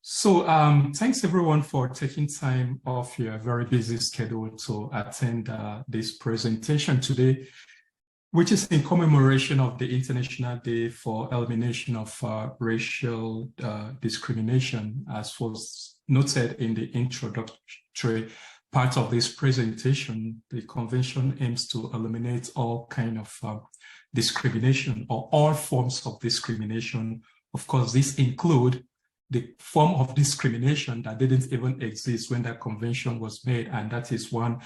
Thanks everyone for taking time off your very busy schedule to attend this presentation today, which is in commemoration of the International Day for Elimination of Racial Discrimination, as was noted in the introductory part of this presentation. The convention aims to eliminate all kind of discrimination or all forms of discrimination. Of course, this include the form of discrimination that didn't even exist when that convention was made, and that is one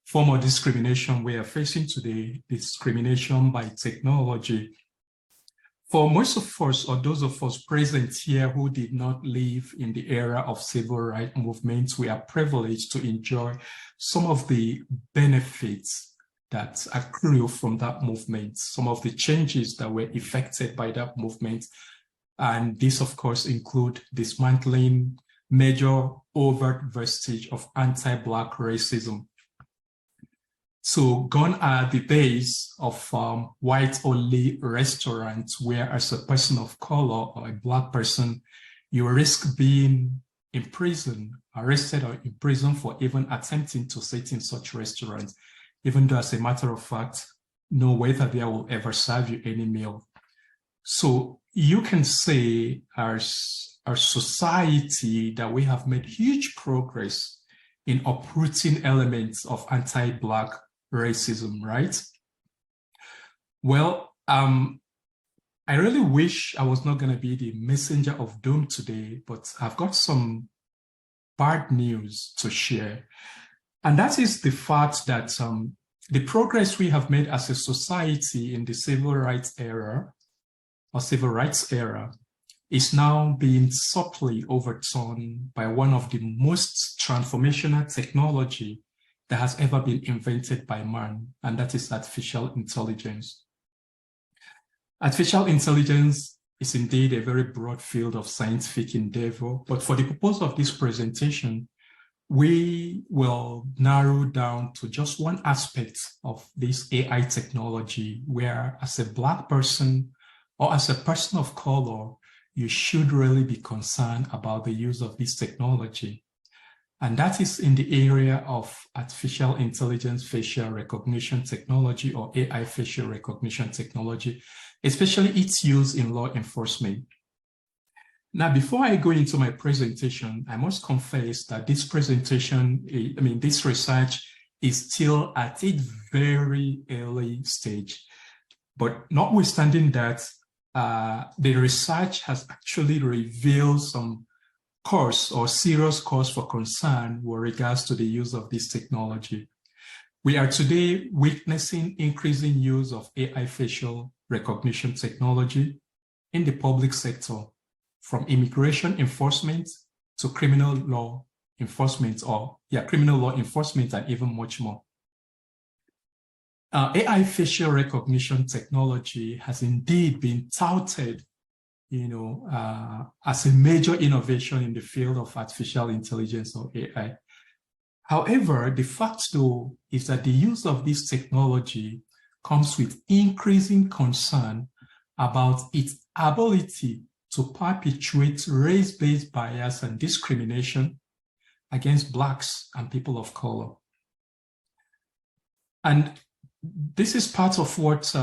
form of discrimination we are facing today, discrimination by technology. For most of us, or those of us present here who did not live in the era of civil rights movements, we are privileged to enjoy some of the benefits that accrue from that movement, some of the changes that were effected by that movement. And this, of course, include dismantling major overt vestige of anti-Black racism. So gone are the days of white-only restaurants where, as a person of color or a Black person, you risk being imprisoned, arrested or imprisoned for even attempting to sit in such restaurants, even though, as a matter of fact, no waiter there will ever serve you any meal. So you can say as our society that we have made huge progress in uprooting elements of anti-Black racism, right? Well, I really wish I was not going to be the messenger of doom today, but I've got some bad news to share. And that is the fact that the progress we have made as a society in the civil rights era is now being subtly overturned by one of the most transformational technology that has ever been invented by man, and that is artificial intelligence. Artificial intelligence is indeed a very broad field of scientific endeavor, but for the purpose of this presentation, we will narrow down to just one aspect of this AI technology, where as a Black person or as a person of color, you should really be concerned about the use of this technology. And that is in the area of artificial intelligence facial recognition technology, or AI facial recognition technology, especially its use in law enforcement. Now, before I go into my presentation, I must confess that this this research is still at a very early stage. But notwithstanding that, the research has actually revealed some cause or serious cause for concern with regards to the use of this technology. We are today witnessing increasing use of AI facial recognition technology in the public sector, from immigration enforcement to criminal law enforcement, criminal law enforcement, and even much more. AI facial recognition technology has indeed been touted, as a major innovation in the field of artificial intelligence or AI. However, the fact though is that the use of this technology comes with increasing concern about its ability to perpetuate race-based bias and discrimination against Blacks and people of color. And this is part of what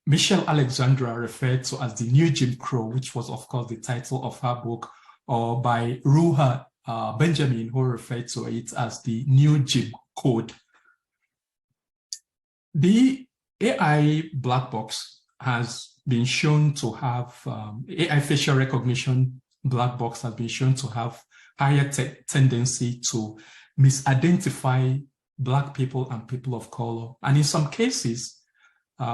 Michelle Alexandra referred to as the new Jim Crow, which was, of course, the title of her book, or by Ruha Benjamin, who referred to it as the new Jim Code. The AI black box has been shown to have, AI facial recognition black box has been shown to have higher tendency to misidentify Black people and people of color. And in some cases,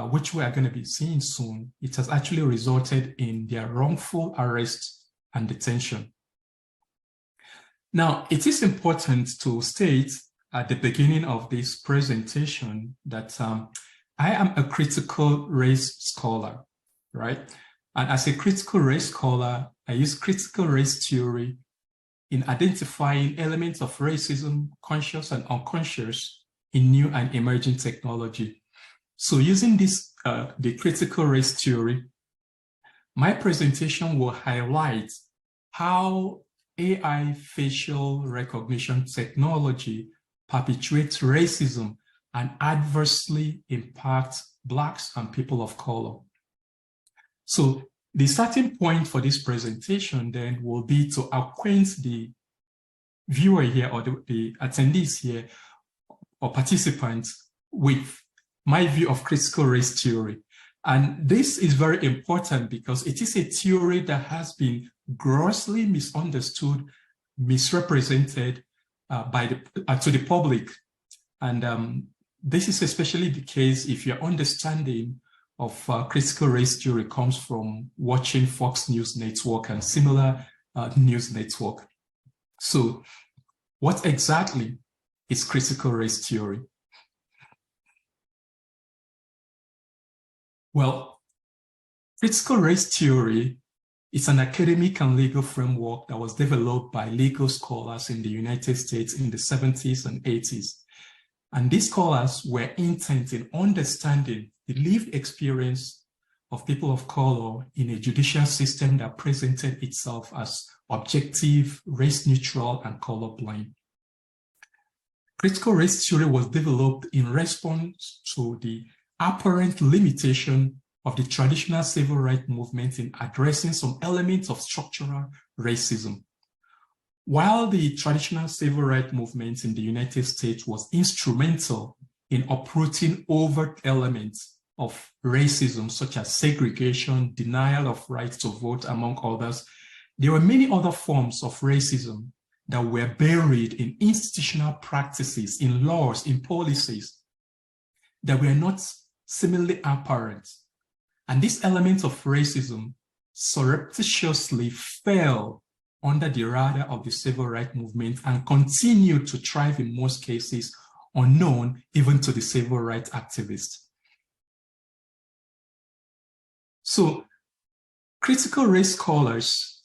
which we are going to be seeing soon, it has actually resulted in their wrongful arrest and detention. Now, it is important to state at the beginning of this presentation that I am a critical race scholar, right? And as a critical race scholar, I use critical race theory in identifying elements of racism, conscious and unconscious, in new and emerging technology. So using this, the critical race theory, my presentation will highlight how AI facial recognition technology perpetuates racism and adversely impacts Blacks and people of color. So the starting point for this presentation then will be to acquaint the viewer here or the attendees here or participants with my view of critical race theory. And this is very important because it is a theory that has been grossly misunderstood, misrepresented to the public. And this is especially the case if your understanding of critical race theory comes from watching Fox News Network and similar news network. So what exactly is critical race theory? Well, critical race theory is an academic and legal framework that was developed by legal scholars in the United States in the 70s and 80s. And these scholars were intent in understanding the lived experience of people of color in a judicial system that presented itself as objective, race neutral, and colorblind. Critical race theory was developed in response to the apparent limitation of the traditional civil rights movement in addressing some elements of structural racism. While the traditional civil rights movement in the United States was instrumental in uprooting overt elements of racism, such as segregation, denial of rights to vote, among others, there were many other forms of racism that were buried in institutional practices, in laws, in policies that were not similarly apparent. And these elements of racism surreptitiously fell under the radar of the civil rights movement and continued to thrive in most cases, unknown even to the civil rights activists. So critical race scholars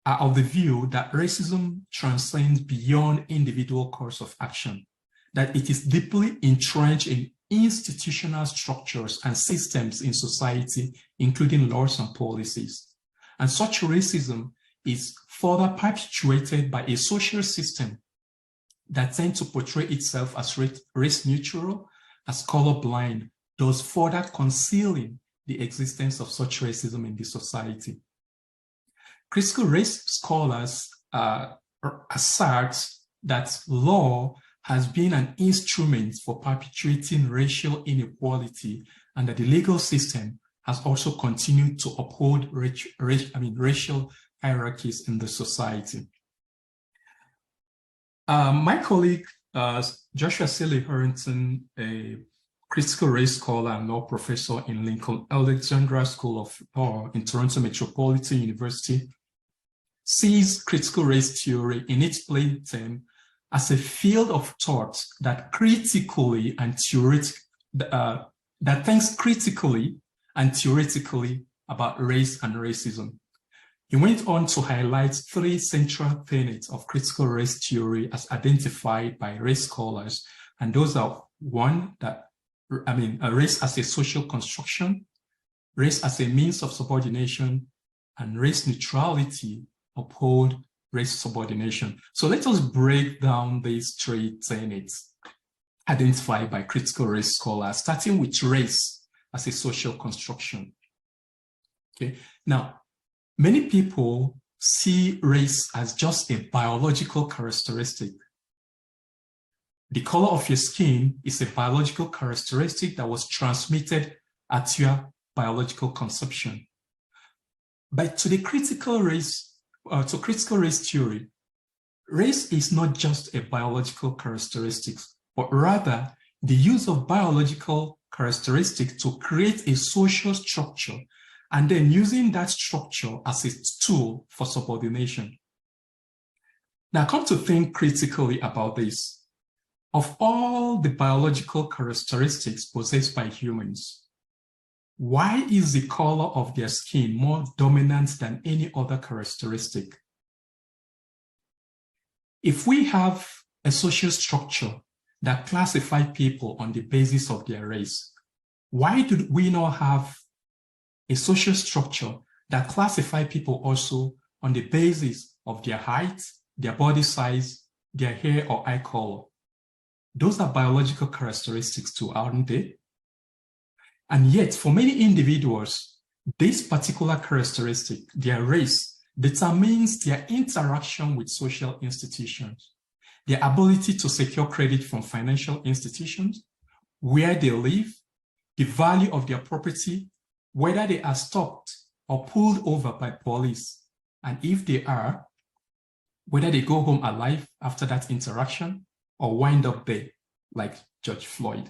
are of the view that racism transcends beyond individual course of action, that it is deeply entrenched in institutional structures and systems in society, including laws and policies. And such racism is further perpetuated by a social system that tends to portray itself as race neutral, as colorblind, thus further concealing the existence of such racism in the society. Critical race scholars assert that law has been an instrument for perpetuating racial inequality and that the legal system has also continued to uphold racial hierarchies in the society. My colleague, Joshua Seeley Harrington, a critical race scholar and law professor in Lincoln Alexandra School of Law in Toronto Metropolitan University, sees critical race theory in its plain term as a field of thought that critically and that thinks critically and theoretically about race and racism. He went on to highlight three central tenets of critical race theory as identified by race scholars, and those are one, that race as a social construction, race as a means of subordination, and race neutrality uphold race subordination. So let us break down these three tenets identified by critical race scholars, starting with race as a social construction. Okay, now, many people see race as just a biological characteristic. The color of your skin is a biological characteristic that was transmitted at your biological conception. But to critical race theory, race is not just a biological characteristic, but rather the use of biological characteristics to create a social structure and then using that structure as a tool for subordination. Now, come to think critically about this. Of all the biological characteristics possessed by humans, why is the color of their skin more dominant than any other characteristic? If we have a social structure that classifies people on the basis of their race, why do we not have a social structure that classifies people also on the basis of their height, their body size, their hair or eye color. Those are biological characteristics too, aren't they? And yet, for many individuals, this particular characteristic, their race, determines their interaction with social institutions, their ability to secure credit from financial institutions, where they live, the value of their property, whether they are stopped or pulled over by police, and if they are, whether they go home alive after that interaction or wind up there, like George Floyd.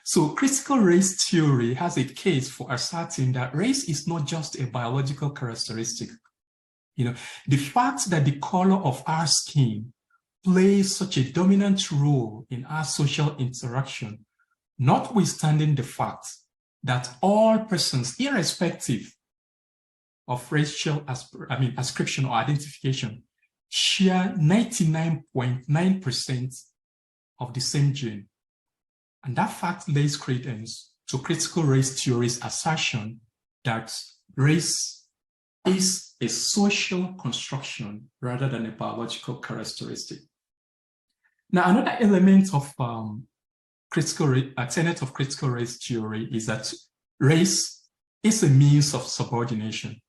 So critical race theory has a case for asserting that race is not just a biological characteristic. The fact that the color of our skin plays such a dominant role in our social interaction, notwithstanding the fact that all persons, irrespective of racial ascription or identification, share 99.9% of the same gene. And that fact lays credence to critical race theory's assertion that race is a social construction rather than a biological characteristic. Now, another element of tenet of critical race theory is that race is a means of subordination.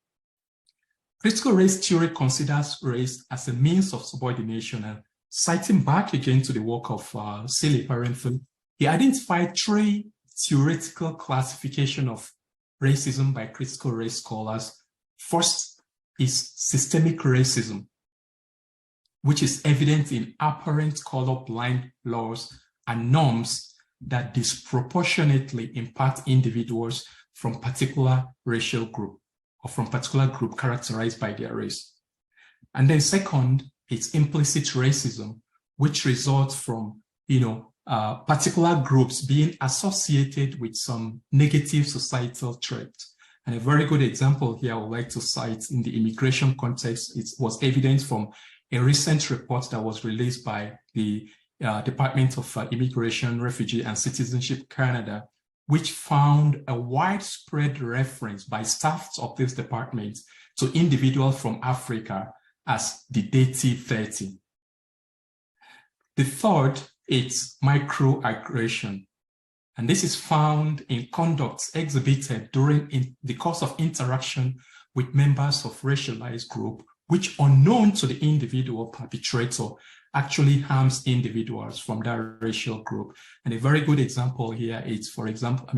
Critical race theory considers race as a means of subordination, and citing back again to the work of Seeley Parenthal, he identified three theoretical classifications of racism by critical race scholars. First is systemic racism, which is evident in apparent colorblind laws and norms that disproportionately impact individuals from particular racial group or from particular group characterized by their race. And then second, it's implicit racism, which results from, particular groups being associated with some negative societal trait. And a very good example here I would like to cite in the immigration context, it was evident from a recent report that was released by the Department of Immigration, Refugee and Citizenship Canada, which found a widespread reference by staff of this department to individuals from Africa as the dative 30. The third is microaggression. And this is found in conducts exhibited during the course of interaction with members of racialized group, which unknown to the individual perpetrator actually harms individuals from that racial group. And a very good example here is, for example,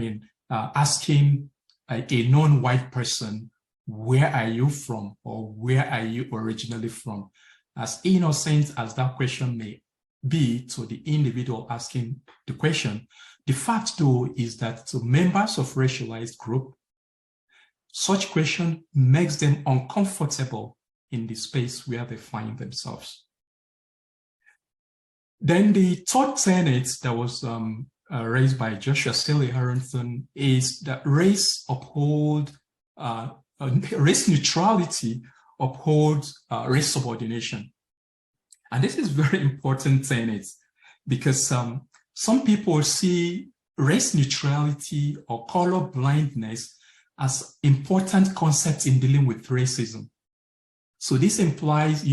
asking a non-white person, where are you from? Or where are you originally from? As innocent as that question may be to the individual asking the question, the fact though is that to members of racialized group, such question makes them uncomfortable in the space where they find themselves. Then the third tenet that was raised by Joshua Seeley Harrington is that race neutrality upholds race subordination. And this is very important tenet because some people see race neutrality or color blindness as important concepts in dealing with racism. So this implies,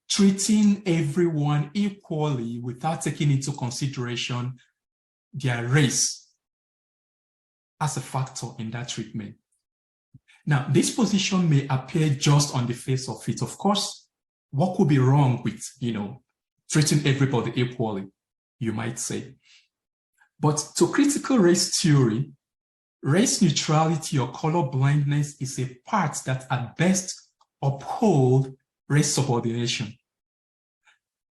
treating everyone equally without taking into consideration their race as a factor in that treatment. Now, this position may appear just on the face of it. Of course, what could be wrong with, treating everybody equally, you might say. But to critical race theory, race neutrality or color blindness is a part that at best uphold race subordination.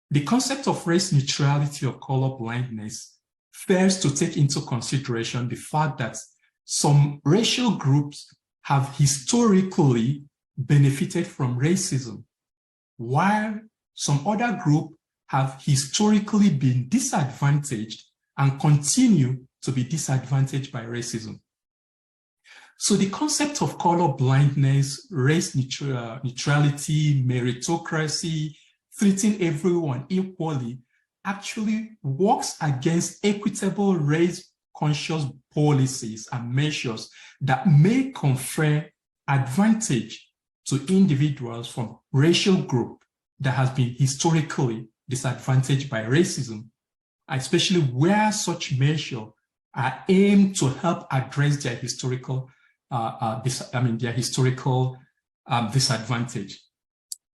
The concept of race neutrality or color blindness fails to take into consideration the fact that some racial groups have historically benefited from racism, while some other groups have historically been disadvantaged and continue to be disadvantaged by racism. So the concept of color blindness, race neutrality, meritocracy, treating everyone equally actually works against equitable race-conscious policies and measures that may confer advantage to individuals from racial group that has been historically disadvantaged by racism, especially where such measures are aimed to help address their historical, disadvantage.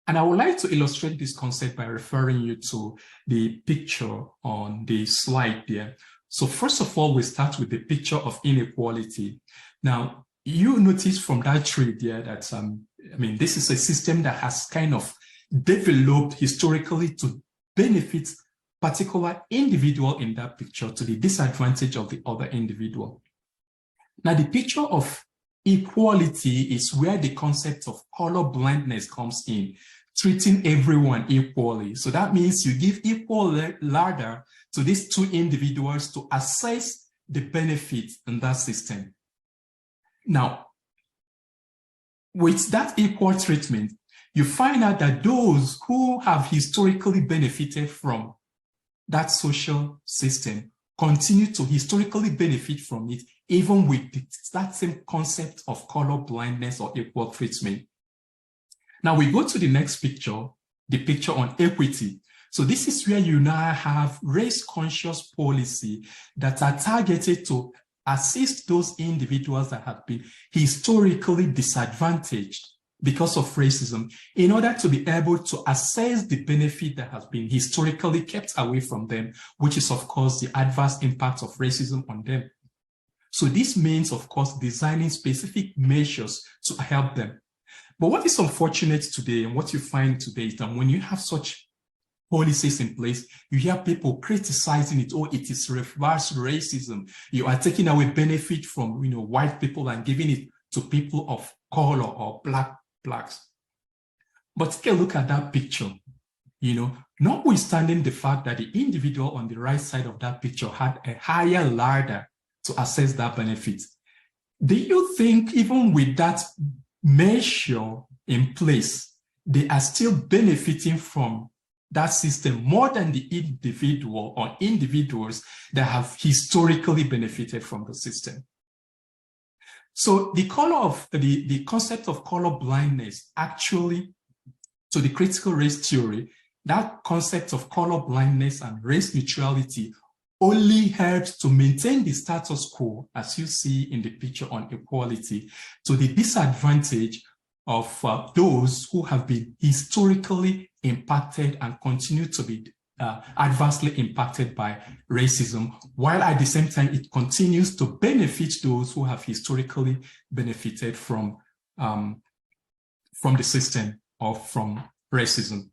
And I would like to illustrate this concept by referring you to the picture on the slide there. So first of all, we start with the picture of inequality. Now, you notice from that tree there that, this is a system that has kind of developed historically to benefit particular individual in that picture to the disadvantage of the other individual. Now, the picture of equality is where the concept of color blindness comes in, treating everyone equally. So that means you give equal ladder to these two individuals to assess the benefit in that system. Now, with that equal treatment, you find out that those who have historically benefited from that social system continue to historically benefit from it, even with that same concept of color blindness or equal treatment. Now we go to the next picture, the picture on equity. So this is where you now have race-conscious policy that are targeted to assist those individuals that have been historically disadvantaged because of racism in order to be able to assess the benefit that has been historically kept away from them, which is, of course, the adverse impact of racism on them. So this means, of course, designing specific measures to help them. But what is unfortunate today and what you find today is that when you have such policies in place, you hear people criticizing it. Oh, it is reverse racism. You are taking away benefit from white people and giving it to people of color or blacks. But take a look at that picture. Notwithstanding the fact that the individual on the right side of that picture had a higher ladder to assess that benefit, do you think even with that measure in place, they are still benefiting from that system more than the individual or individuals that have historically benefited from the system? So the concept of color blindness, actually, to the critical race theory, that concept of color blindness and race neutrality only helps to maintain the status quo, as you see in the picture on equality, to the disadvantage of those who have been historically impacted and continue to be adversely impacted by racism, while at the same time it continues to benefit those who have historically benefited from the system or from racism.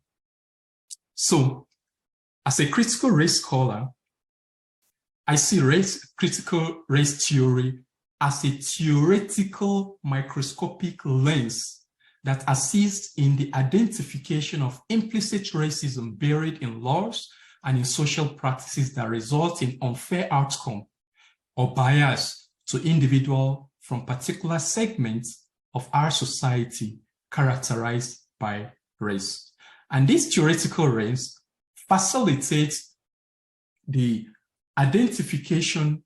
So, as a critical race scholar, I see critical race theory as a theoretical microscopic lens that assists in the identification of implicit racism buried in laws and in social practices that result in unfair outcome or bias to individuals from particular segments of our society characterized by race. And this theoretical lens facilitates the identification,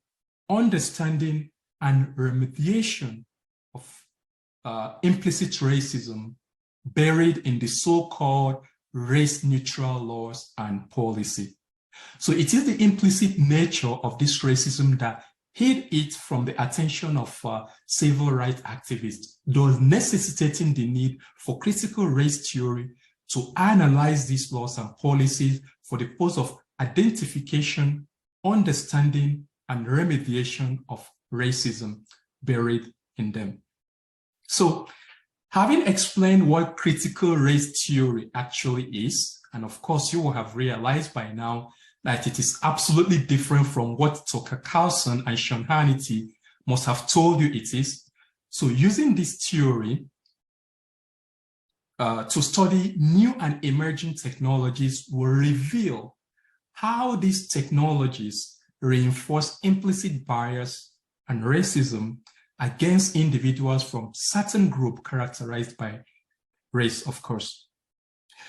understanding, and remediation of implicit racism buried in the so-called race-neutral laws and policy. So it is the implicit nature of this racism that hid it from the attention of civil rights activists, thus necessitating the need for critical race theory to analyze these laws and policies for the purpose of identification, understanding, and remediation of racism buried in them. So, having explained what critical race theory actually is, and of course you will have realized by now that it is absolutely different from what Tucker Carlson and Sean Hannity must have told you it is. So using this theory to study new and emerging technologies will reveal how these technologies reinforce implicit bias and racism against individuals from certain group characterized by race, of course.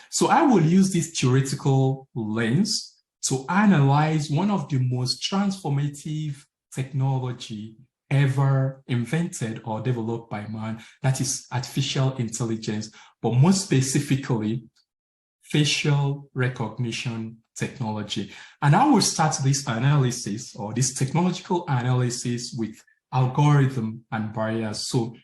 So I will use this theoretical lens to analyze one of the most transformative technology ever invented or developed by man, that is artificial intelligence, but more specifically, facial recognition technology. And I will start this analysis or this technological analysis with algorithm and bias. So,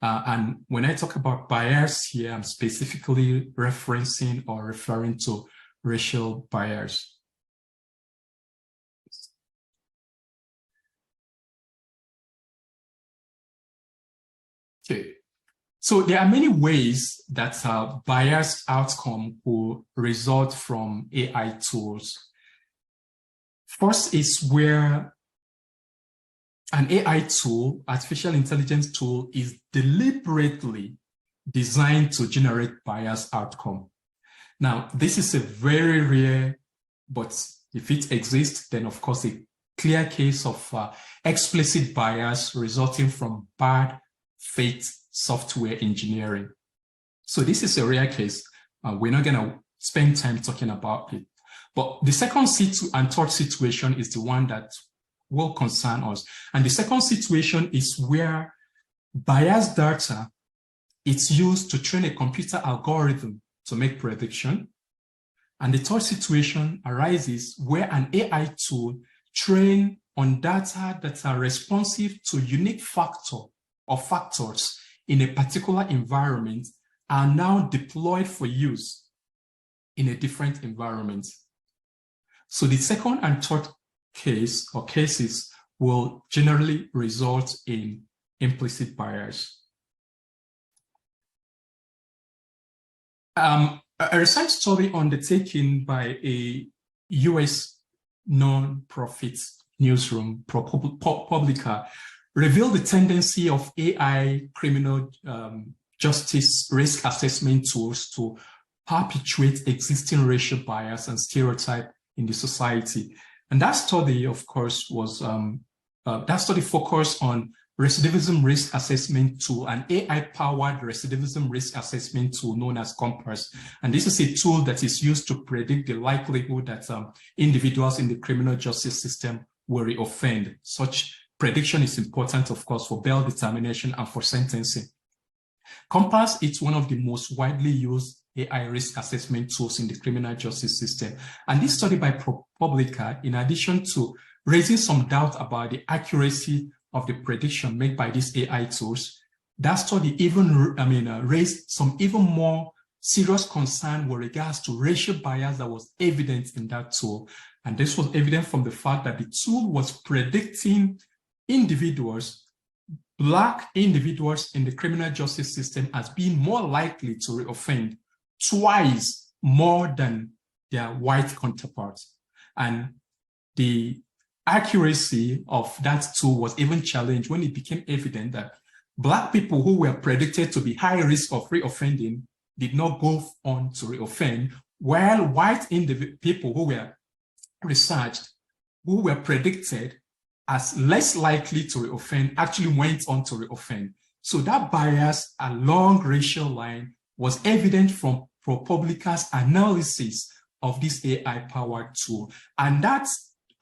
and when I talk about bias here, I'm specifically referencing or referring to racial bias. Okay, so there are many ways that biased outcome will result from AI tools. First is where an AI tool, artificial intelligence tool, is deliberately designed to generate biased outcome. Now, this is a very rare, but if it exists, then of course a clear case of explicit bias resulting from bad faith software engineering. So this is a rare case. We're not going to spend time talking about it. But the second and third situation is the one that will concern us. And the second situation is where biased data is used to train a computer algorithm to make prediction. And the third situation arises where an AI tool trained on data that are responsive to unique factors in a particular environment are now deployed for use in a different environment. So the second and third case or cases will generally result in implicit bias. A research study undertaken by a US non-profit newsroom, ProPublica, revealed the tendency of AI criminal justice risk assessment tools to perpetuate existing racial bias and stereotype in the society. And that study, of course, was that study focused on recidivism risk assessment tool, an AI-powered recidivism risk assessment tool known as Compass. And this is a tool that is used to predict the likelihood that individuals in the criminal justice system will reoffend. Such prediction is important, of course, for bail determination and for sentencing. Compass is one of the most widely used AI risk assessment tools in the criminal justice system. And this study by ProPublica, in addition to raising some doubt about the accuracy of the prediction made by these AI tools, that study even raised some even more serious concern with regards to racial bias that was evident in that tool. And this was evident from the fact that the tool was predicting individuals, Black individuals in the criminal justice system, as being more likely to reoffend twice more than their white counterparts. And the accuracy of that tool was even challenged when it became evident that Black people who were predicted to be high risk of reoffending did not go on to reoffend, while white people who were researched, who were predicted as less likely to reoffend, actually went on to reoffend. So that bias along racial line was evident from ProPublica's analysis of this AI-powered tool. And that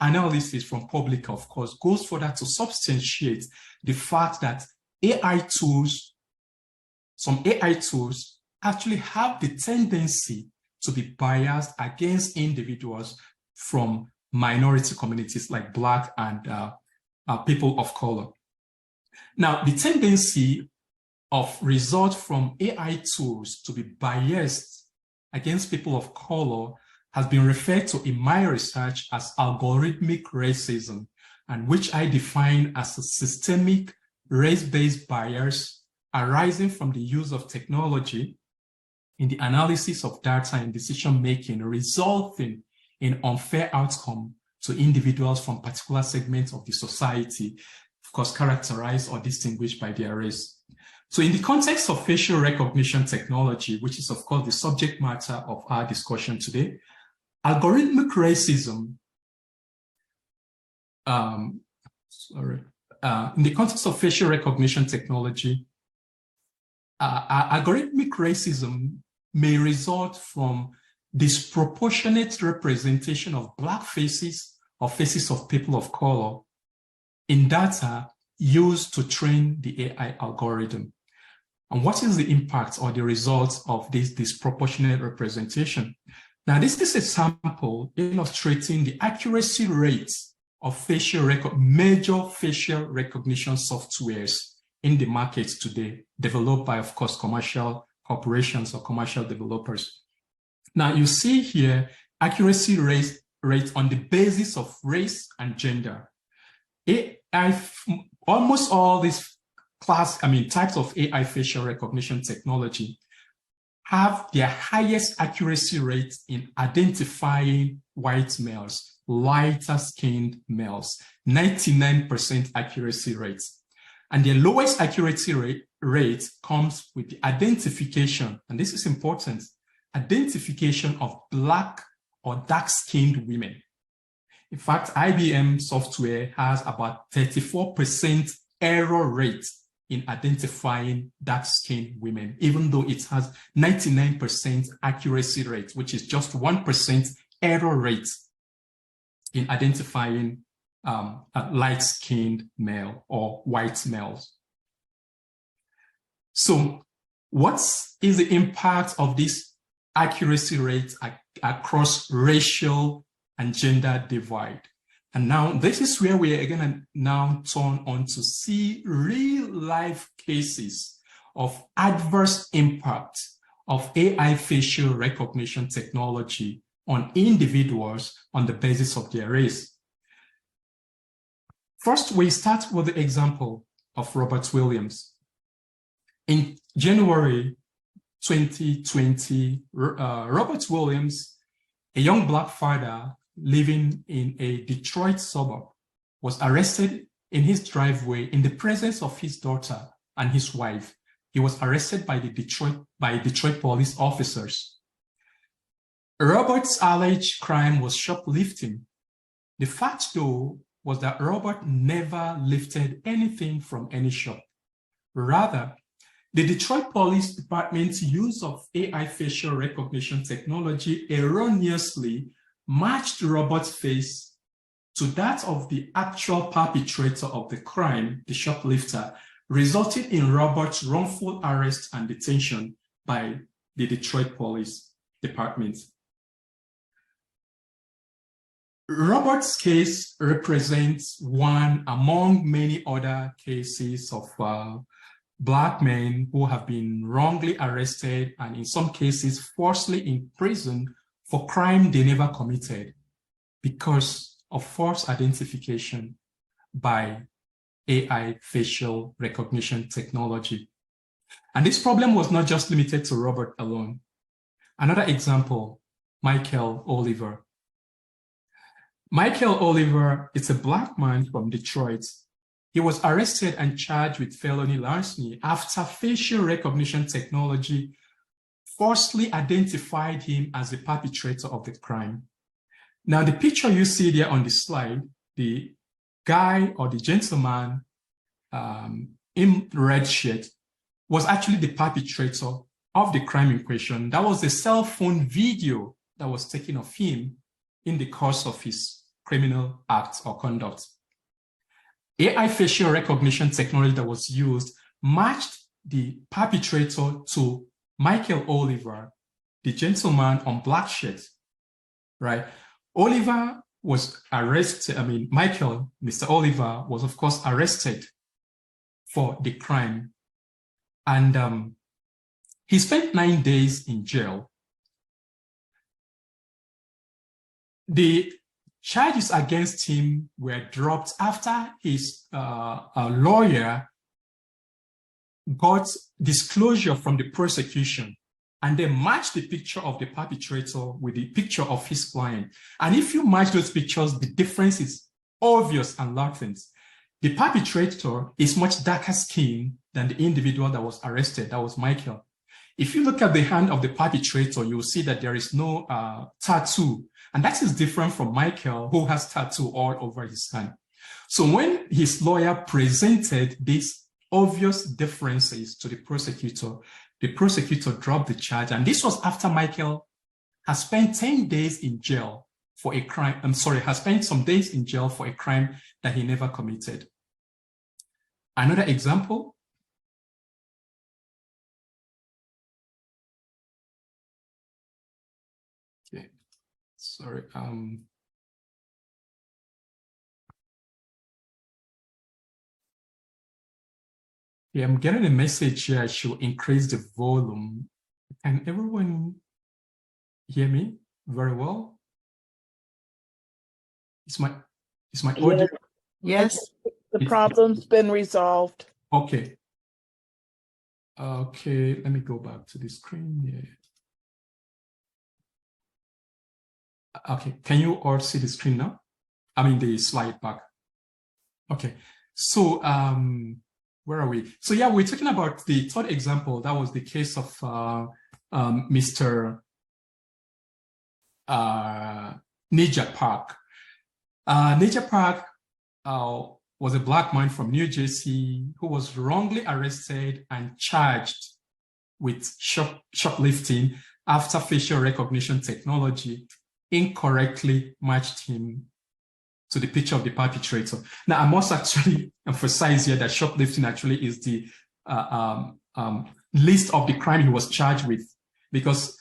analysis from Publica, of course, goes further to substantiate the fact that some AI tools actually have the tendency to be biased against individuals from minority communities like Black and people of color. Now, the tendency of result from AI tools to be biased against people of color has been referred to in my research as algorithmic racism, and which I define as a systemic race-based bias arising from the use of technology in the analysis of data and decision-making, resulting in unfair outcome to individuals from particular segments of the society, of course, characterized or distinguished by their race. So in the context of facial recognition technology, which is, of course, the subject matter of our discussion today, algorithmic racism, in the context of facial recognition technology, algorithmic racism may result from disproportionate representation of Black faces or faces of people of color in data used to train the AI algorithm. And what is the impact or the results of this disproportionate representation? Now, this is a sample illustrating the accuracy rates of major facial recognition softwares in the market today, developed by, of course, commercial corporations or commercial developers. Now, you see here accuracy rates on the basis of race and gender. Almost all these types of AI facial recognition technology have their highest accuracy rates in identifying white males, lighter skinned males, 99% accuracy rates. And the lowest accuracy rate comes with the identification, and this is important, identification of Black or dark-skinned women. In fact, IBM software has about 34% error rate in identifying dark-skinned women, even though it has 99% accuracy rate, which is just 1% error rate in identifying a light-skinned male or white males. So what is the impact of this accuracy rate across racial and gender divide? And now this is where we are going to now turn on to see real life cases of adverse impact of AI facial recognition technology on individuals on the basis of their race. First, we start with the example of Robert Williams. In January 2020, Robert Williams, a young Black father living in a Detroit suburb, was arrested in his driveway in the presence of his daughter and his wife. He was arrested by Detroit police officers. Robert's alleged crime was shoplifting. The fact, though, was that Robert never lifted anything from any shop. Rather, the Detroit Police Department's use of AI facial recognition technology erroneously matched Robert's face to that of the actual perpetrator of the crime, the shoplifter, resulting in Robert's wrongful arrest and detention by the Detroit Police Department. Robert's case represents one among many other cases of Black men who have been wrongly arrested and in some cases falsely imprisoned for crime they never committed because of false identification by AI facial recognition technology. And this problem was not just limited to Robert alone. Another example, Michael Oliver. Michael Oliver is a Black man from Detroit. He was arrested and charged with felony larceny after facial recognition technology falsely identified him as the perpetrator of the crime. Now, the picture you see there on the slide, the guy or the gentleman in red shirt was actually the perpetrator of the crime in question. That was a cell phone video that was taken of him in the course of his criminal act or conduct. AI facial recognition technology that was used matched the perpetrator to Michael Oliver, the gentleman on black shirt, right? Oliver was arrested, Mr. Oliver was of course arrested for the crime. And he spent 9 days in jail. The charges against him were dropped after his lawyer got disclosure from the prosecution, and they matched the picture of the perpetrator with the picture of his client. And if you match those pictures, the difference is obvious and latent. The perpetrator is much darker skinned than the individual that was arrested, that was Michael. If you look at the hand of the perpetrator, you'll see that there is no tattoo. And that is different from Michael, who has tattoo all over his hand. So when his lawyer presented these obvious differences to the prosecutor dropped the charge. And this was after Michael has spent 10 days in jail for a crime. Has spent some days in jail for a crime that he never committed. Another example. Okay, sorry. Yeah, I'm getting a message here. I should increase the volume. Can everyone hear me very well? Is my audio? Yes, the problem's been resolved. Okay. Okay, let me go back to the screen. Yeah. Okay, can you all see the screen now? I mean the slide back. Okay, so where are we? So yeah, we're talking about the third example. That was the case of Mr. Nijat Park. Nijat Park was a black man from New Jersey who was wrongly arrested and charged with shoplifting after facial recognition technology incorrectly matched him to the picture of the perpetrator. Now, I must actually emphasize here that shoplifting actually is the list of the crime he was charged with, because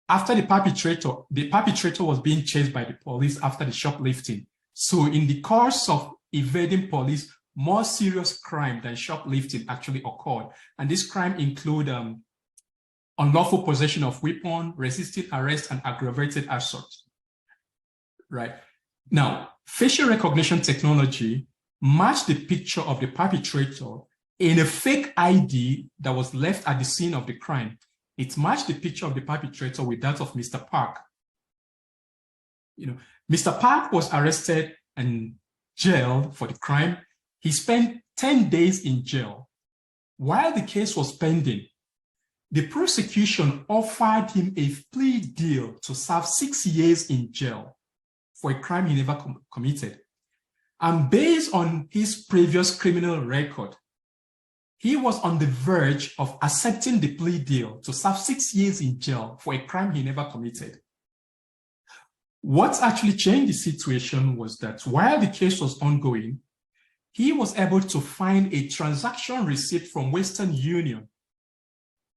after the perpetrator was being chased by the police after the shoplifting. So in the course of evading police, more serious crime than shoplifting actually occurred. And this crime include unlawful possession of weapon, resisting arrest, and aggravated assault. Right. Now, facial recognition technology matched the picture of the perpetrator in a fake ID that was left at the scene of the crime. It matched the picture of the perpetrator with that of Mr. Park. You know, Mr. Park was arrested and jailed for the crime. He spent 10 days in jail. While the case was pending, the prosecution offered him a plea deal to serve 6 years in jail for a crime he never committed. And based on his previous criminal record, he was on the verge of accepting the plea deal to serve 6 years in jail for a crime he never committed. What actually changed the situation was that while the case was ongoing, he was able to find a transaction receipt from Western Union,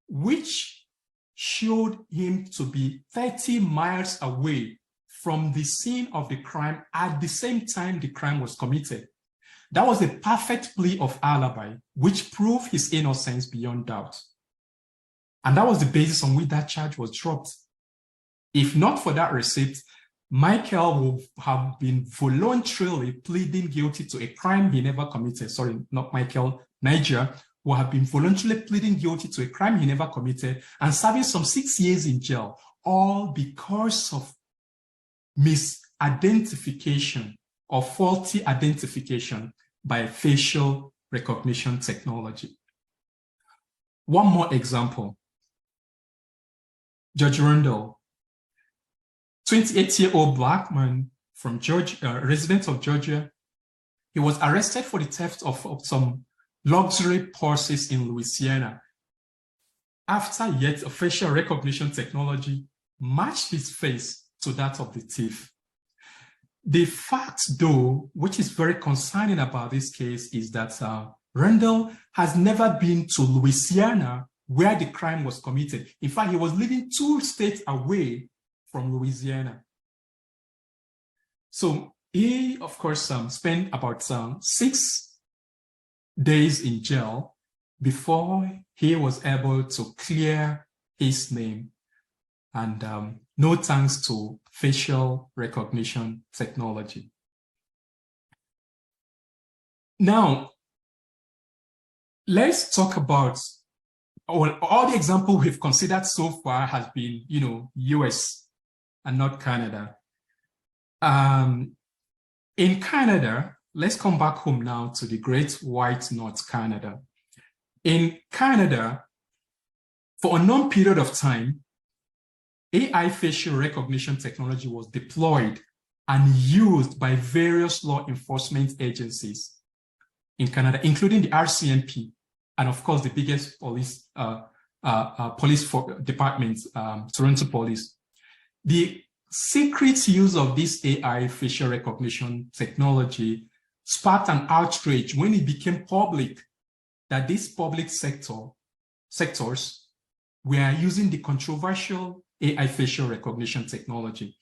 which showed him to be 30 miles away from the scene of the crime at the same time the crime was committed. That was a perfect plea of alibi, which proved his innocence beyond doubt. And that was the basis on which that charge was dropped. If not for that receipt, Michael would have been voluntarily pleading guilty to a crime he never committed. Sorry, not Michael, Niger would have been voluntarily pleading guilty to a crime he never committed and serving some 6 years in jail, all because of misidentification or faulty identification by facial recognition technology. One more example. Judge Rundle, 28-year-old black man from Georgia, resident of Georgia. He was arrested for the theft of some luxury purses in Louisiana after yet a facial recognition technology matched his face to that of the thief. The fact, though, which is very concerning about this case, is that Randall has never been to Louisiana where the crime was committed. In fact, he was living 2 states away from Louisiana. So he, of course, spent about 6 days in jail before he was able to clear his name. And no thanks to facial recognition technology. Now, let's talk about all the example we've considered so far has been, US and not Canada. In Canada, let's come back home now to the great white North Canada. In Canada, for a known period of time, AI facial recognition technology was deployed and used by various law enforcement agencies in Canada, including the RCMP, and of course the biggest police department, Toronto Police. The secret use of this AI facial recognition technology sparked an outrage when it became public that these public sectors were using the controversial AI facial recognition technology.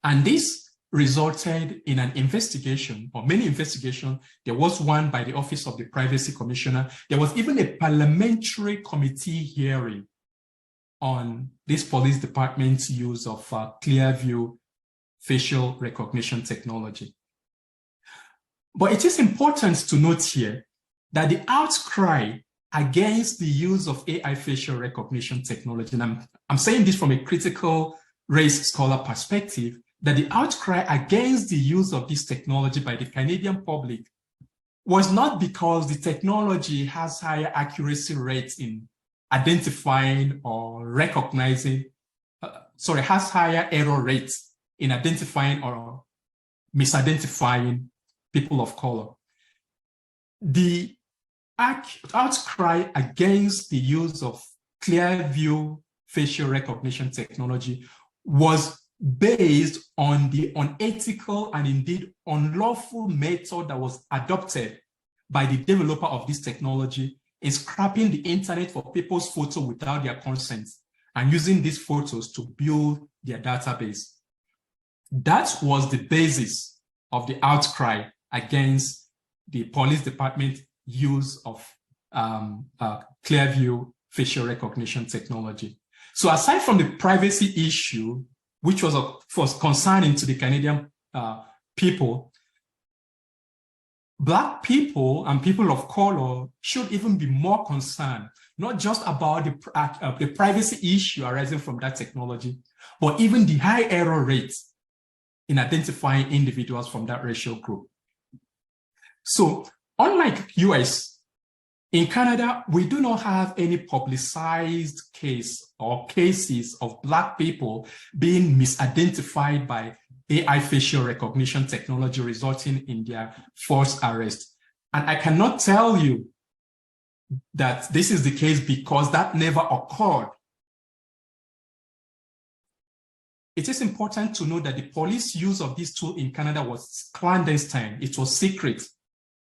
And this resulted in an investigation, or many investigations. There was one by the Office of the Privacy Commissioner. There was even a parliamentary committee hearing on this police department's use of Clearview facial recognition technology. But it is important to note here that the outcry against the use of AI facial recognition technology, and I'm saying this from a critical race scholar perspective, that the outcry against the use of this technology by the Canadian public was not because the technology has higher accuracy rates in identifying or recognizing, has higher error rates in identifying or misidentifying people of color. The outcry against the use of Clearview facial recognition technology was based on the unethical and indeed unlawful method that was adopted by the developer of this technology in scrapping the internet for people's photos without their consent and using these photos to build their database. That was the basis of the outcry against the police department use of Clearview facial recognition technology. So aside from the privacy issue, which was of course concerning to the Canadian people, Black people and people of color should even be more concerned, not just about the privacy issue arising from that technology, but even the high error rates in identifying individuals from that racial group. So unlike US, in Canada, we do not have any publicized case or cases of Black people being misidentified by AI facial recognition technology resulting in their forced arrest. And I cannot tell you that this is the case because that never occurred. It is important to know that the police use of this tool in Canada was clandestine, it was secret.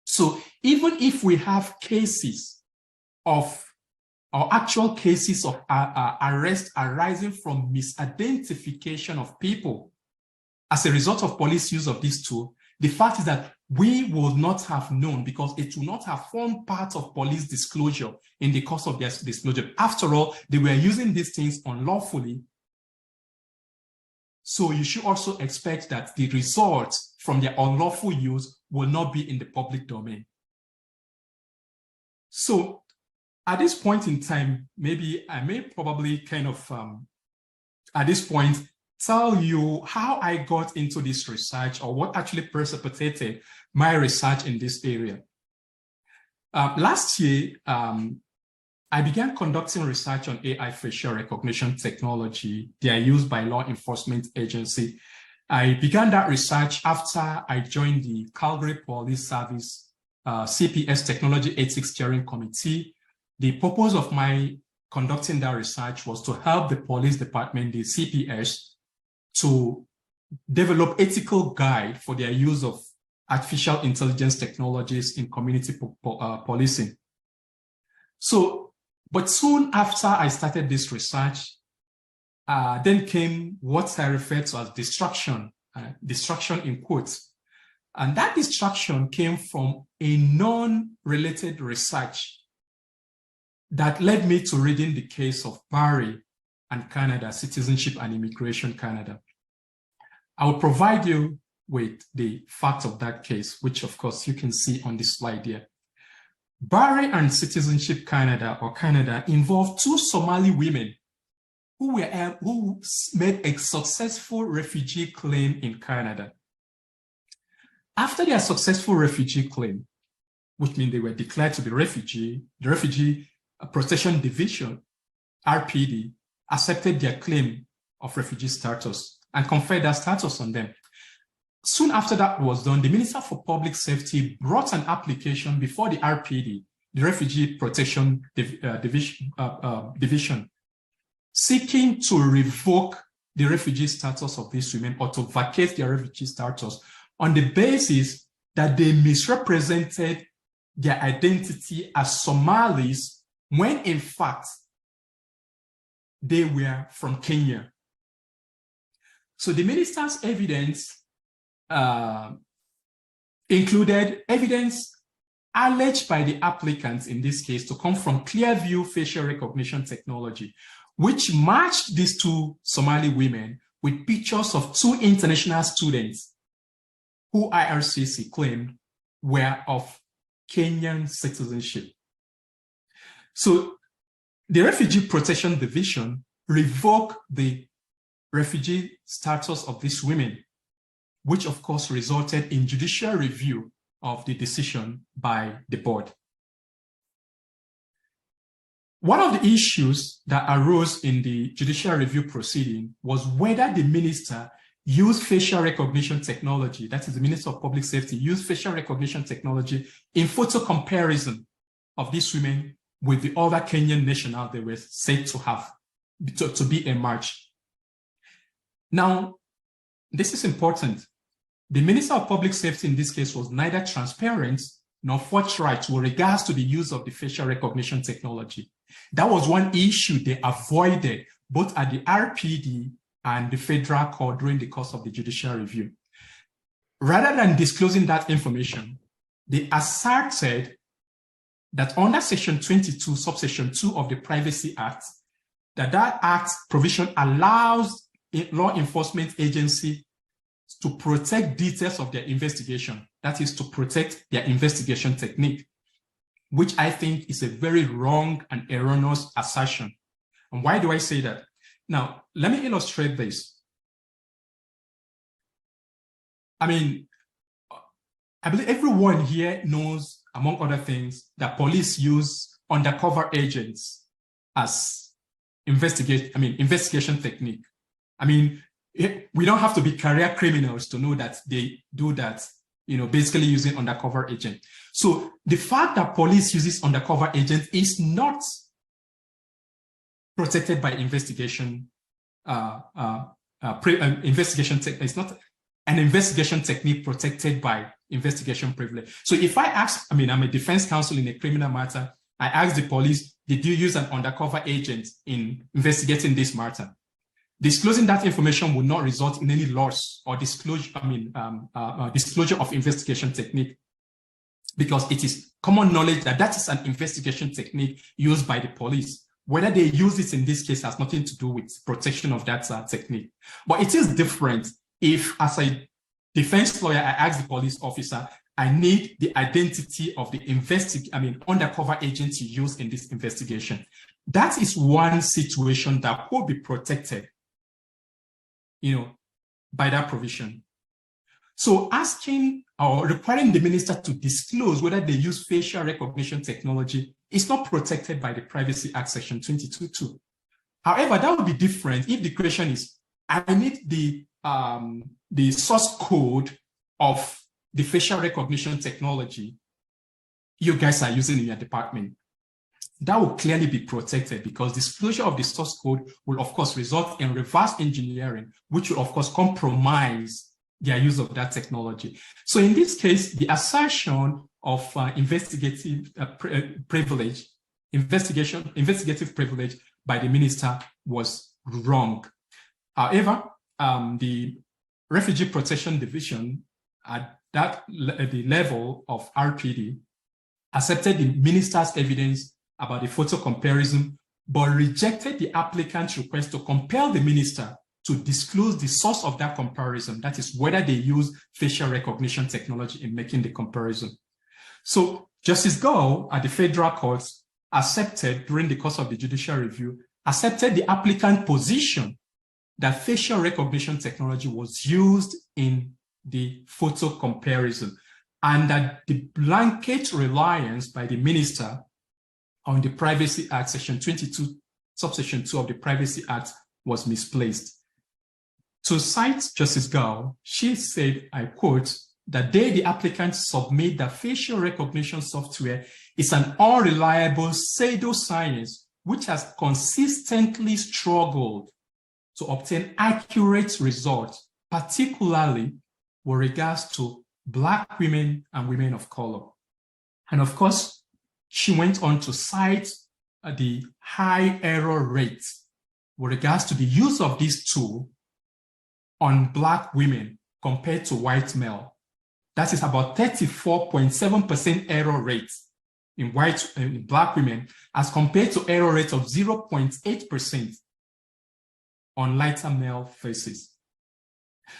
So even if we have cases of, or actual cases of arrest arising from misidentification of people as a result of police use of this tool, the fact is that we would not have known because it would not have formed part of police disclosure in the course of their disclosure. After all, they were using these things unlawfully. So you should also expect that the results from their unlawful use will not be in the public domain. So at this point in time, maybe I may probably kind of, at this point, tell you how I got into this research or what actually precipitated my research in this area. Last year, I began conducting research on AI facial recognition technology. They are used by law enforcement agency. I began that research after I joined the Calgary Police Service CPS Technology Ethics Steering Committee. The purpose of my conducting that research was to help the police department, the CPS, to develop ethical guide for their use of artificial intelligence technologies in community policing. So, but soon after I started this research, then came what I refer to as distraction, distraction in quotes. And that distraction came from a non-related research that led me to reading the case of Barry and Canada, Citizenship and Immigration Canada. I will provide you with the facts of that case, which of course you can see on this slide here. Barry and Citizenship Canada, or Canada, involved two Somali women who made a successful refugee claim in Canada. After their successful refugee claim, which means they were declared to be refugee, the Refugee Protection Division, RPD, accepted their claim of refugee status and conferred that status on them. Soon after that was done, the Minister for Public Safety brought an application before the RPD, the Refugee Protection Division, seeking to revoke the refugee status of these women or to vacate their refugee status on the basis that they misrepresented their identity as Somalis when in fact they were from Kenya. So the minister's evidence included evidence alleged by the applicants in this case to come from Clearview facial recognition technology, which matched these two Somali women with pictures of two international students who IRCC claimed were of Kenyan citizenship. So the Refugee Protection Division revoked the refugee status of these women, which of course resulted in judicial review of the decision by the board. One of the issues that arose in the judicial review proceeding was whether the minister used facial recognition technology, that is the Minister of Public Safety, used facial recognition technology in photo comparison of these women with the other Kenyan nationals they were said to have, to be a match. Now, this is important. The Minister of Public Safety in this case was neither transparent nor forthright with regards to the use of the facial recognition technology. That was one issue they avoided both at the RPD and the federal court during the course of the judicial review. Rather than disclosing that information, they asserted that under Section 22, subsection 2 of the Privacy Act, that act provision allows a law enforcement agency to protect details of their investigation, that is to protect their investigation technique, which I think is a very wrong and erroneous assertion. And why do I say that? Now, let me illustrate this. I mean, I believe everyone here knows, among other things, that police use undercover agents as investigation technique. I mean, we don't have to be career criminals to know that they do that, basically using undercover agent. So the fact that police uses undercover agent is not protected by investigation, it's not an investigation technique protected by investigation privilege. So if I ask, I'm a defense counsel in a criminal matter, I ask the police, did you use an undercover agent in investigating this matter? Disclosing that information would not result in any loss or disclosure, disclosure of investigation technique, because it is common knowledge that that is an investigation technique used by the police. Whether they use it in this case has nothing to do with protection of that technique. But it is different if, as a defense lawyer, I ask the police officer, I need the identity of the undercover agent you use in this investigation. That is one situation that will be protected, by that provision. So asking or requiring the minister to disclose whether they use facial recognition technology is not protected by the Privacy Act Section 22(2). However, that would be different if the question is, I need the source code of the facial recognition technology you guys are using in your department. That will clearly be protected because disclosure of the source code will, of course, result in reverse engineering, which will, of course, compromise their use of that technology. So in this case, the assertion of investigative privilege by the minister was wrong. However, the Refugee Protection Division at the level of RPD accepted the minister's evidence about the photo comparison, but rejected the applicant's request to compel the minister to disclose the source of that comparison, that is, whether they use facial recognition technology in making the comparison. So Justice Gao at the federal courts accepted, during the course of the judicial review, accepted the applicant's position that facial recognition technology was used in the photo comparison, and that the blanket reliance by the minister on the Privacy Act, Section 22, subsection 2 of the Privacy Act was misplaced. To cite Justice Gao, she said, I quote, that the applicants submit that facial recognition software is an unreliable pseudoscience which has consistently struggled to obtain accurate results, particularly with regards to Black women and women of color. And of course, she went on to cite the high error rate with regards to the use of this tool on Black women compared to white male. That is about 34.7% error rate in Black women as compared to error rate of 0.8% on lighter male faces.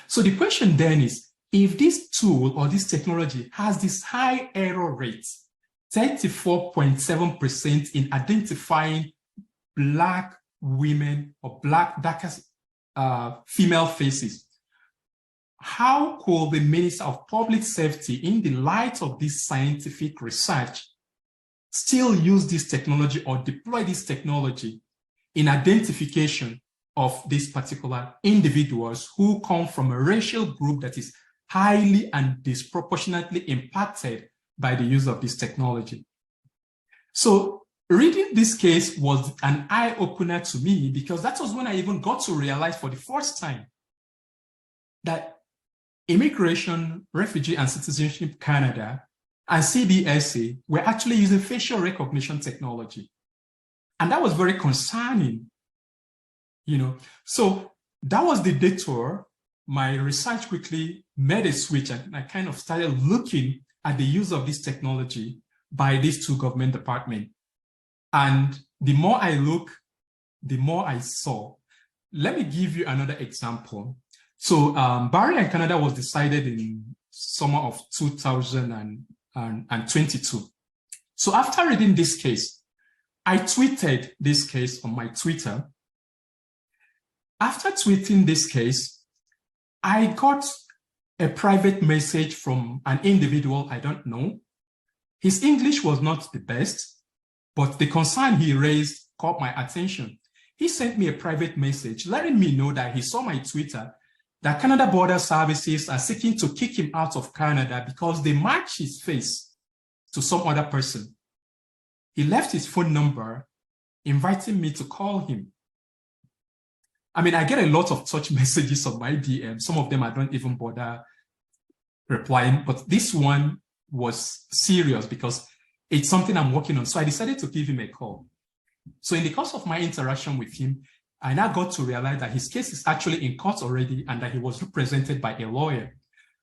So the question then is, if this tool or this technology has this high error rate, 34.7% in identifying Black women or darker female faces, how could the Minister of Public Safety, in the light of this scientific research, still use this technology or deploy this technology in identification of these particular individuals who come from a racial group that is highly and disproportionately impacted by the use of this technology? So reading this case was an eye-opener to me, because that was when I even got to realize for the first time that Immigration, Refugee and Citizenship Canada and CBSA were actually using facial recognition technology. And that was very concerning, you know. So that was the detour. My research quickly made a switch, and I kind of started looking at the use of this technology by these two government departments. And the more I look, the more I saw. Let me give you another example. So barrier in Canada was decided in summer of 2022. So after reading this case, I tweeted this case on my Twitter. After tweeting this case, I got a private message from an individual I don't know. His English was not the best, but the concern he raised caught my attention. He sent me a private message letting me know that he saw my Twitter that Canada Border Services are seeking to kick him out of Canada because they match his face to some other person. He left his phone number, inviting me to call him. I mean, I get a lot of such messages on my DM. Some of them I don't even bother replying, but this one was serious because it's something I'm working on. So I decided to give him a call. So in the course of my interaction with him, I now got to realize that his case is actually in court already and that he was represented by a lawyer.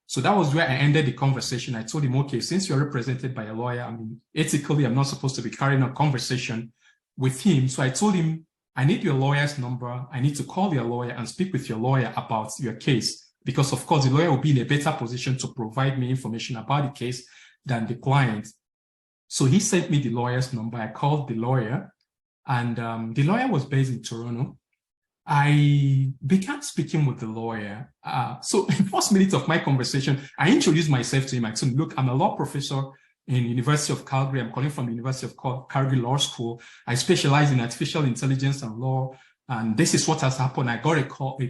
So that was where I ended the conversation. I told him, okay, since you're represented by a lawyer, I mean, ethically, I'm not supposed to be carrying on a conversation with him. So I told him, I need your lawyer's number. I need to call your lawyer and speak with your lawyer about your case. Because of course, the lawyer will be in a better position to provide me information about the case than the client. So he sent me the lawyer's number. I called the lawyer, and the lawyer was based in Toronto. I began speaking with the lawyer. So in the first minute of my conversation, I introduced myself to him. I told him, look, I'm a law professor in University of Calgary. I'm calling from the University of Calgary Law School. I specialize in artificial intelligence and law. And this is what has happened. I got a call.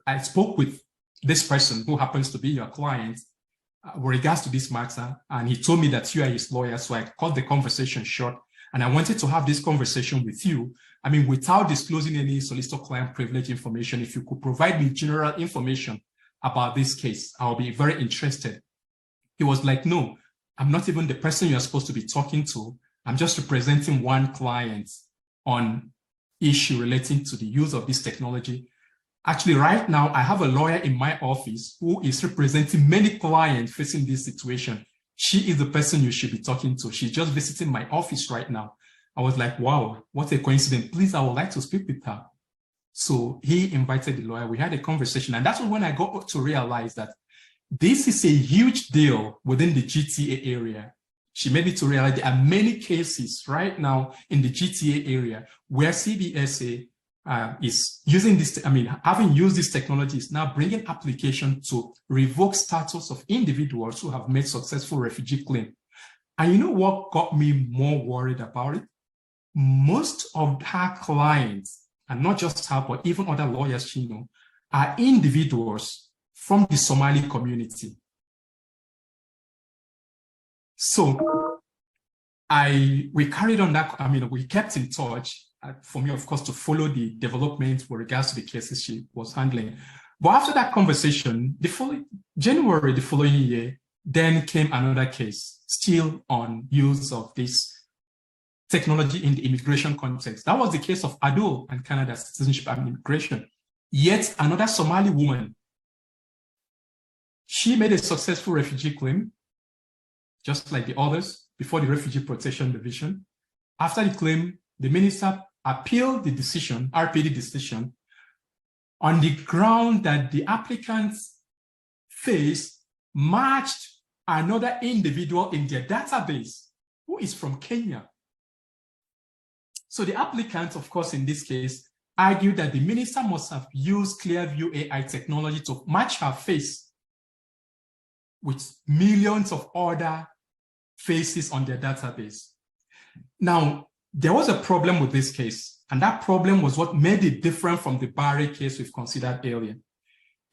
I spoke with this person who happens to be your client with regards to this matter. And he told me that you are his lawyer. So I cut the conversation short. And I wanted to have this conversation with you. I mean, without disclosing any solicitor-client privilege information, if you could provide me general information about this case, I'll be very interested. He was like, no, I'm not even the person you're supposed to be talking to. I'm just representing one client on issue relating to the use of this technology. Actually, right now, I have a lawyer in my office who is representing many clients facing this situation. She is the person you should be talking to. She's just visiting my office right now. I was like, wow, what a coincidence. Please, I would like to speak with her. So he invited the lawyer. We had a conversation. And that's when I got to realize that this is a huge deal within the GTA area. She made me to realize there are many cases right now in the GTA area where CBSA is using this, having used this technology, is now bringing application to revoke status of individuals who have made successful refugee claim. And you know what got me more worried about it? Most of her clients, and not just her, but even other lawyers she knows, are individuals from the Somali community. So we carried on that, we kept in touch. For me, of course, to follow the development with regards to the cases she was handling. But after that conversation, January the following year, Then came another case, still on use of this technology in the immigration context. That was the case of Adol and Canada's citizenship and immigration. Yet another Somali woman, she made a successful refugee claim, just like the others, before the Refugee Protection Division. After the claim, the minister appealed the decision, RPD decision, on the ground that the applicant's face matched another individual in their database who is from Kenya. So the applicant, of course, in this case, argued that the minister must have used Clearview AI technology to match her face with millions of other faces on their database. Now, there was a problem with this case, and that problem was what made it different from the Barry case we've considered earlier.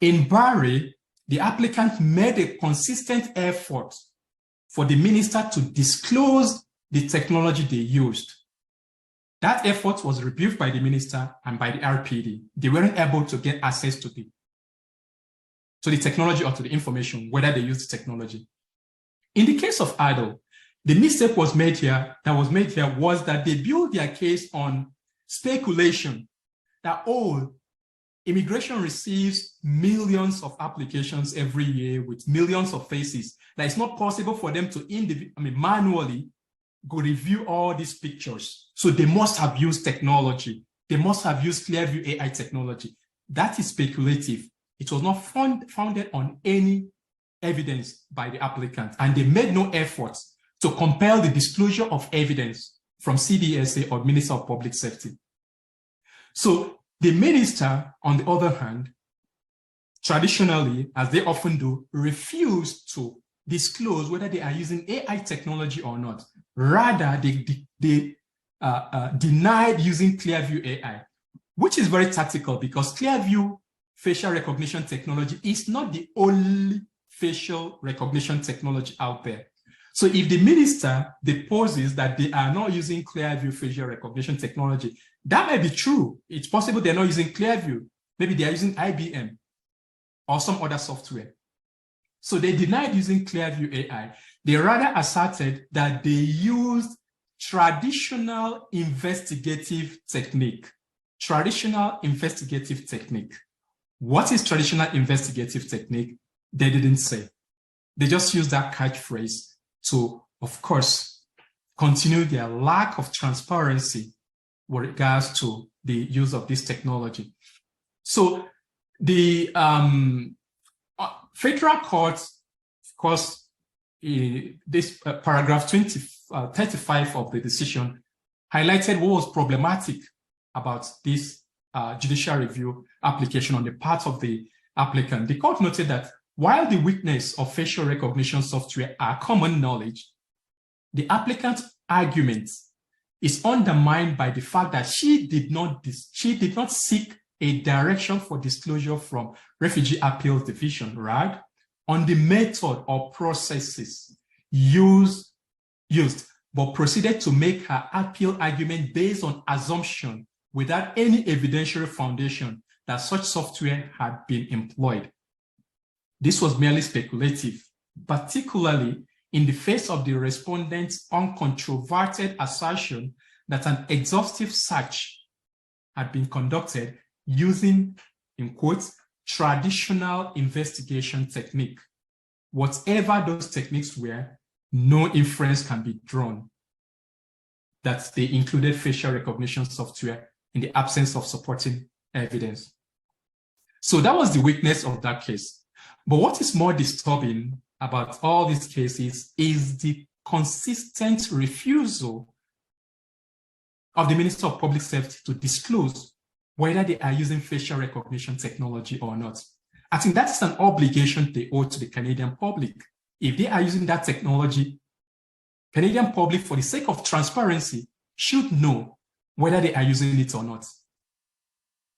In Barry, the applicant made a consistent effort for the minister to disclose the technology they used. That effort was rebuked by the minister and by the RPD. They weren't able to get access to the technology or to the information, whether they used the technology. In the case of Adol, the mistake was made here was that they built their case on speculation that, oh, immigration receives millions of applications every year with millions of faces. That it's not possible for them to manually go review all these pictures. So they must have used technology. They must have used Clearview AI technology. That is speculative. It was not founded on any evidence by the applicant, and they made no efforts to compel the disclosure of evidence from CDSA or Minister of Public Safety. So the minister, on the other hand, traditionally, as they often do, refused to disclose whether they are using AI technology or not. Rather, they denied using Clearview AI, which is very tactical because Clearview facial recognition technology is not the only facial recognition technology out there. So if the minister deposes that they are not using Clearview facial recognition technology, that may be true. It's possible they're not using Clearview. Maybe they are using IBM or some other software. So they denied using Clearview AI. They rather asserted that they used traditional investigative technique. Traditional investigative technique. What is traditional investigative technique? They didn't say. They just used that catchphrase to, of course, continue their lack of transparency with regards to the use of this technology. So the federal courts, of course, this paragraph 35 of the decision highlighted what was problematic about this judicial review application on the part of the applicant. The court noted that while the weakness of facial recognition software are common knowledge, the applicant's argument is undermined by the fact that she did not seek a direction for disclosure from Refugee Appeals Division, right, on the method or processes used, but proceeded to make her appeal argument based on assumption without any evidentiary foundation that such software had been employed. This was merely speculative, particularly in the face of the respondent's uncontroverted assertion that an exhaustive search had been conducted using, in quotes, traditional investigation technique. Whatever those techniques were, no inference can be drawn that they included facial recognition software in the absence of supporting evidence. So that was the weakness of that case. But what is more disturbing about all these cases is the consistent refusal of the Minister of Public Safety to disclose whether they are using facial recognition technology or not. I think that's an obligation they owe to the Canadian public. If they are using that technology, Canadian public, for the sake of transparency, should know whether they are using it or not.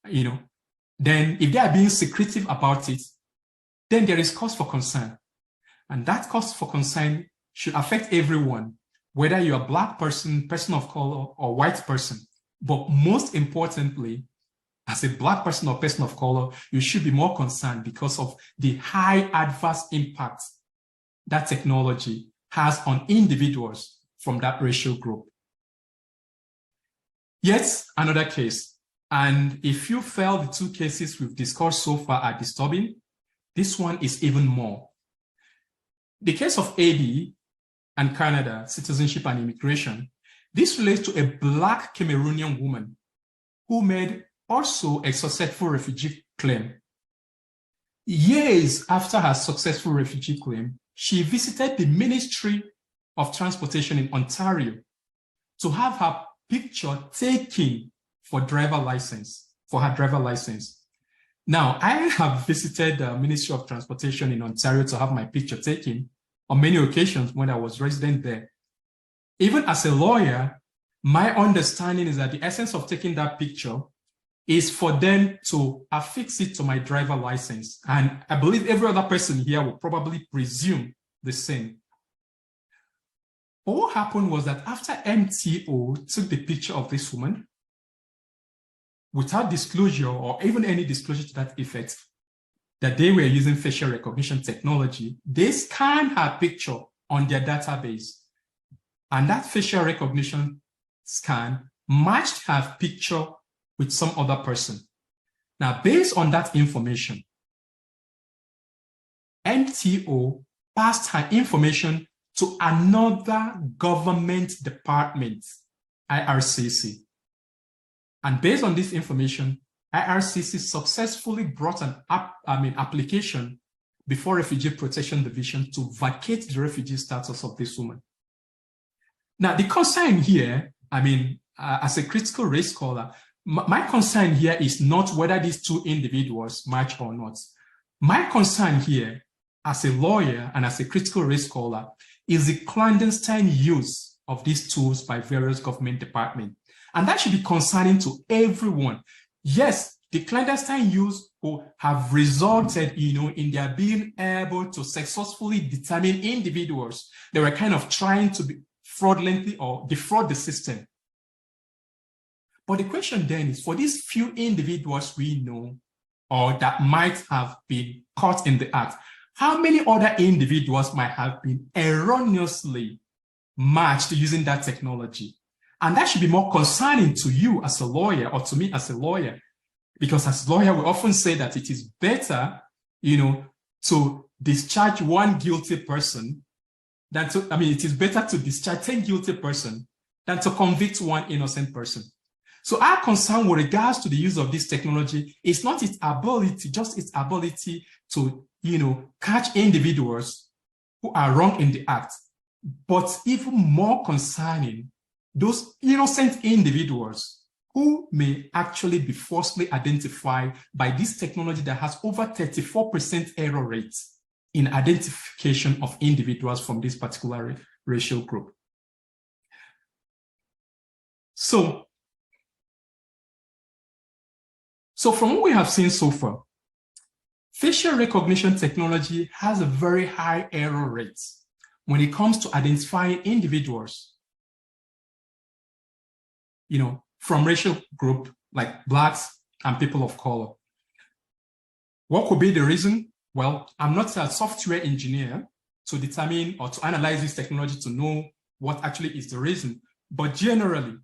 Then if they are being secretive about it, then there is cause for concern. And that cause for concern should affect everyone, whether you're a Black person, person of color, or white person. But most importantly, as a Black person or person of color, you should be more concerned because of the high adverse impact that technology has on individuals from that racial group. Yet another case, and if you felt the two cases we've discussed so far are disturbing, this one is even more. The case of AB and Canada, citizenship and immigration, this relates to a Black Cameroonian woman who made also a successful refugee claim. Years after her successful refugee claim, she visited the Ministry of Transportation in Ontario to have her picture taken for her driver license. Now, I have visited the Ministry of Transportation in Ontario to have my picture taken on many occasions when I was resident there. Even as a lawyer, my understanding is that the essence of taking that picture is for them to affix it to my driver license. And I believe every other person here will probably presume the same. But what happened was that after MTO took the picture of this woman, without disclosure or even any disclosure to that effect, that they were using facial recognition technology, they scanned her picture on their database. And that facial recognition scan matched her picture with some other person. Now, based on that information, MTO passed her information to another government department, IRCC. And based on this information, IRCC successfully brought an application before Refugee Protection Division to vacate the refugee status of this woman. Now, the concern here, as a critical race scholar, my concern here is not whether these two individuals match or not. My concern here, as a lawyer and as a critical race scholar, is the clandestine use of these tools by various government departments. And that should be concerning to everyone. Yes, the clandestine use will have resulted, in their being able to successfully determine individuals. They were kind of trying to be fraudulently or defraud the system. But the question then is, for these few individuals we know or that might have been caught in the act, how many other individuals might have been erroneously matched using that technology? And that should be more concerning to you as a lawyer or to me as a lawyer, because as a lawyer, we often say that it is better, to discharge one guilty person than to, it is better to discharge 10 guilty persons than to convict one innocent person. So our concern with regards to the use of this technology is not its ability, just its ability to, catch individuals who are wrong in the act, but even more concerning, those innocent individuals who may actually be falsely identified by this technology that has over 34% error rate in identification of individuals from this particular racial group. So from what we have seen so far, facial recognition technology has a very high error rate when it comes to identifying individuals, from racial group like Blacks and people of color. What could be the reason? Well, I'm not a software engineer to determine or to analyze this technology to know what actually is the reason. But generally,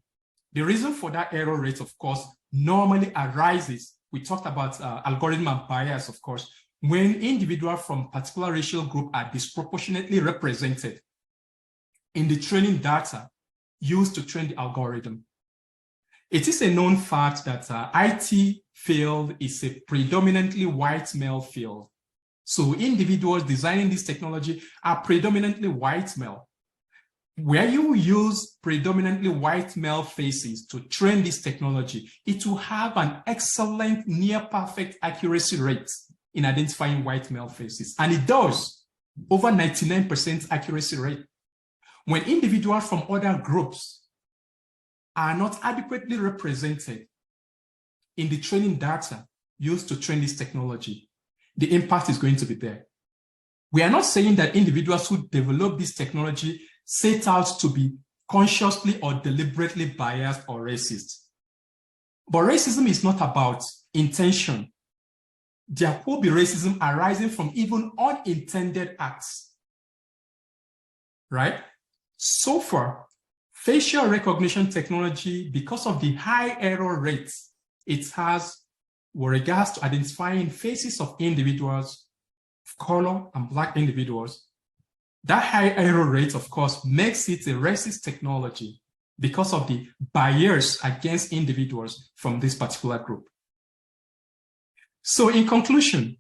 the reason for that error rate, of course, normally arises. We talked about algorithmic bias, of course, when individuals from particular racial group are disproportionately represented in the training data used to train the algorithm. It is a known fact that IT field is a predominantly white male field. So individuals designing this technology are predominantly white male. Where you use predominantly white male faces to train this technology, it will have an excellent near perfect accuracy rate in identifying white male faces. And it does, over 99% accuracy rate. When individuals from other groups are not adequately represented in the training data used to train this technology, the impact is going to be there. We are not saying that individuals who develop this technology set out to be consciously or deliberately biased or racist. But racism is not about intention. There will be racism arising from even unintended acts. right? So far, facial recognition technology, because of the high error rates it has with regards to identifying faces of individuals of color and Black individuals, that high error rate, of course, makes it a racist technology because of the bias against individuals from this particular group. So in conclusion,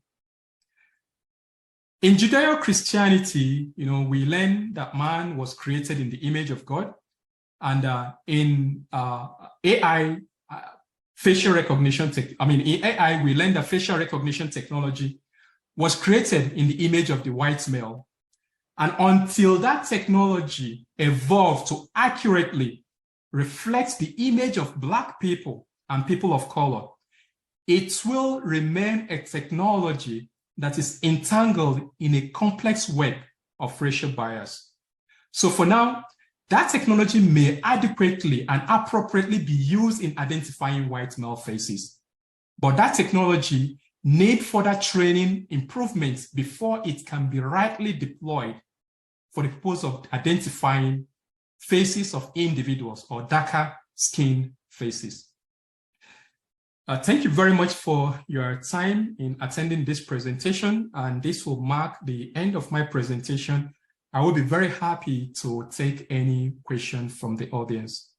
in Judeo-Christianity, we learn that man was created in the image of God, and in AI, facial recognition, in AI, we learn that facial recognition technology was created in the image of the white male. And until that technology evolved to accurately reflect the image of Black people and people of color, it will remain a technology that is entangled in a complex web of racial bias. So for now, that technology may adequately and appropriately be used in identifying white male faces. But that technology needs further training improvements before it can be rightly deployed for the purpose of identifying faces of individuals or darker skinned faces. Thank you very much for your time in attending this presentation, and this will mark the end of my presentation. I will be very happy to take any questions from the audience.